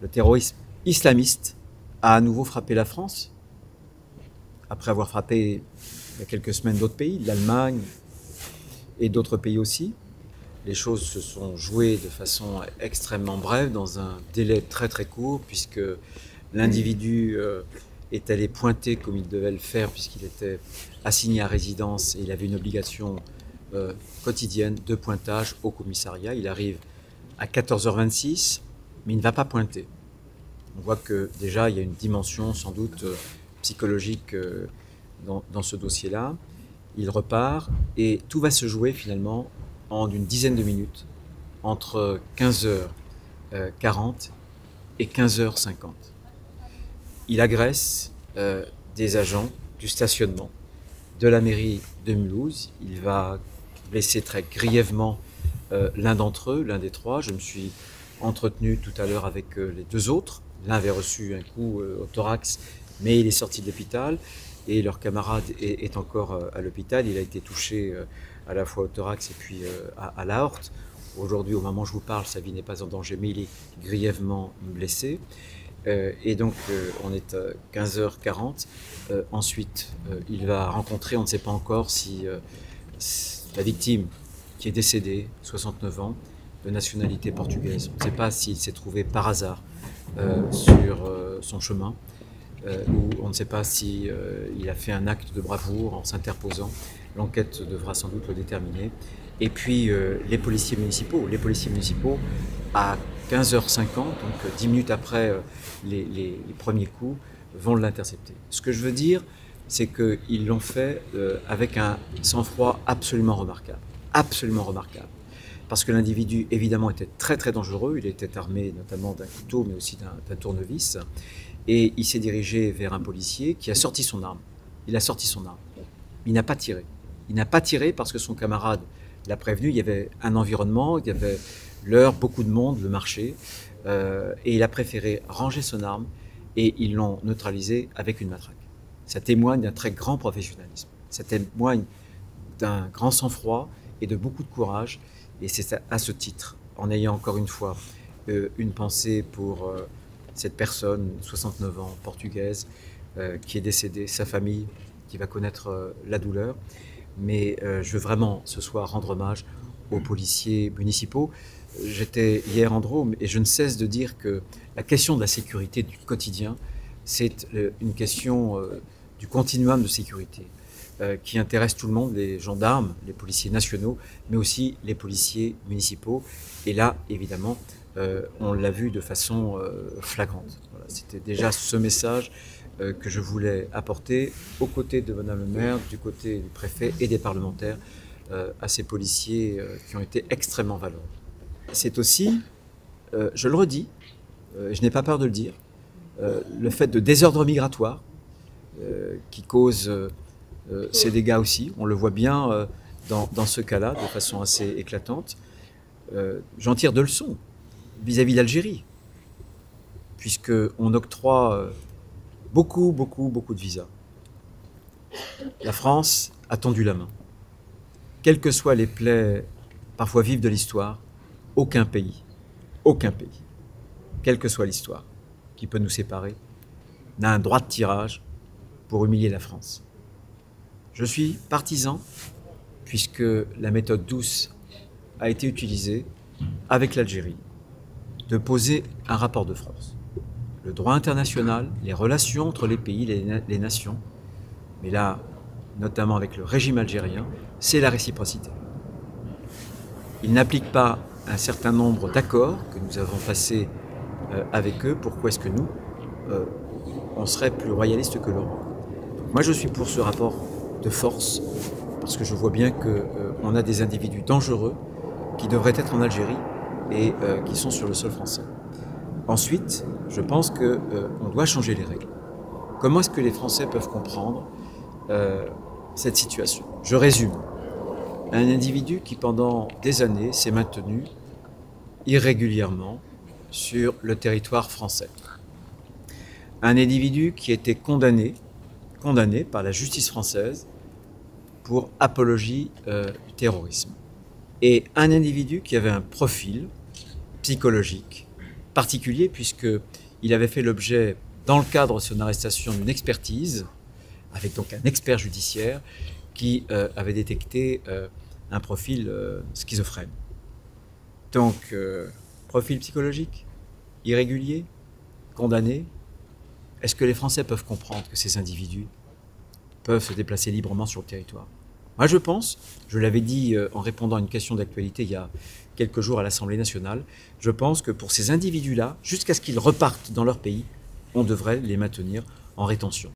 Le terrorisme islamiste a à nouveau frappé la France, après avoir frappé il y a quelques semaines d'autres pays, l'Allemagne et d'autres pays aussi. Les choses se sont jouées de façon extrêmement brève, dans un délai très très court, puisque l'individu est allé pointer comme il devait le faire, puisqu'il était assigné à résidence et il avait une obligation quotidienne de pointage au commissariat. Il arrive à 14h26, mais il ne va pas pointer. On voit que déjà il y a une dimension sans doute psychologique dans ce dossier-là. Il repart et tout va se jouer finalement en une dizaine de minutes, entre 15h40 et 15h50. Il agresse des agents du stationnement de la mairie de Mulhouse. Il va blesser très grièvement l'un d'entre eux, l'un des trois. Je me suis entretenu tout à l'heure avec les deux autres. L'un avait reçu un coup au thorax, mais il est sorti de l'hôpital. Et leur camarade est encore à l'hôpital. Il a été touché à la fois au thorax et puis à l'aorte. Aujourd'hui, au moment où je vous parle, sa vie n'est pas en danger, mais il est grièvement blessé. Et donc, on est à 15h40. Ensuite, il va rencontrer, on ne sait pas encore si la victime qui est décédée, 69 ans, de nationalité portugaise, on ne sait pas s'il s'est trouvé par hasard sur son chemin, ou on ne sait pas si il a fait un acte de bravoure en s'interposant. L'enquête devra sans doute le déterminer. Et puis les policiers municipaux. Les policiers municipaux, à 15h50, donc 10 minutes après les premiers coups, vont l'intercepter. Ce que je veux dire, c'est qu'ils l'ont fait avec un sang-froid absolument remarquable. Absolument remarquable. Parce que l'individu, évidemment, était très très dangereux. Il était armé notamment d'un couteau, mais aussi d'un tournevis. Et il s'est dirigé vers un policier qui a sorti son arme. Il a sorti son arme. Il n'a pas tiré. Il n'a pas tiré parce que son camarade l'a prévenu. Il y avait un environnement, il y avait l'heure, beaucoup de monde, le marché. Et il a préféré ranger son arme et ils l'ont neutralisé avec une matraque. Ça témoigne d'un très grand professionnalisme. Ça témoigne d'un grand sang-froid et de beaucoup de courage. Et c'est à ce titre, en ayant encore une fois une pensée pour cette personne, 69 ans, portugaise, qui est décédée, sa famille, qui va connaître la douleur. Mais je veux vraiment ce soir rendre hommage aux policiers municipaux. J'étais hier en Drôme et je ne cesse de dire que la question de la sécurité du quotidien, c'est une question du continuum de sécurité qui intéresse tout le monde, les gendarmes, les policiers nationaux, mais aussi les policiers municipaux. Et là, évidemment, on l'a vu de façon flagrante. Voilà, c'était déjà ce message que je voulais apporter aux côtés de Madame le maire, du côté du préfet et des parlementaires, à ces policiers qui ont été extrêmement valeureux. C'est aussi, je le redis, je n'ai pas peur de le dire, le fait de désordre migratoire qui cause ces dégâts aussi. On le voit bien dans ce cas-là, de façon assez éclatante. J'en tire deux leçons vis-à-vis d'Algérie, puisqu'on octroie beaucoup de visas. La France a tendu la main. Quelles que soient les plaies parfois vives de l'histoire, aucun pays, quelle que soit l'histoire qui peut nous séparer, n'a un droit de tirage pour humilier la France. Je suis partisan, puisque la méthode douce a été utilisée avec l'Algérie, de poser un rapport de force. Le droit international, les relations entre les pays, les nations, mais là, notamment avec le régime algérien, c'est la réciprocité. Ils n'appliquent pas un certain nombre d'accords que nous avons passés avec eux. Pourquoi est-ce que nous, on serait plus royaliste que l'Europe? Moi, je suis pour ce rapport de force, parce que je vois bien qu'on a des individus dangereux qui devraient être en Algérie et qui sont sur le sol français. Ensuite, je pense qu'on doit changer les règles. Comment est-ce que les Français peuvent comprendre cette situation? Je résume. Un individu qui pendant des années s'est maintenu irrégulièrement sur le territoire français. Un individu qui a été condamné par la justice française pour apologie du terrorisme. Et un individu qui avait un profil psychologique particulier puisqu'il avait fait l'objet, dans le cadre de son arrestation, d'une expertise, avec donc un expert judiciaire qui avait détecté un profil schizophrène. Donc, profil psychologique, irrégulier, condamné. Est-ce que les Français peuvent comprendre que ces individus peuvent se déplacer librement sur le territoire? Moi, je pense, je l'avais dit en répondant à une question d'actualité il y a quelques jours à l'Assemblée nationale, je pense que pour ces individus-là, jusqu'à ce qu'ils repartent dans leur pays, on devrait les maintenir en rétention.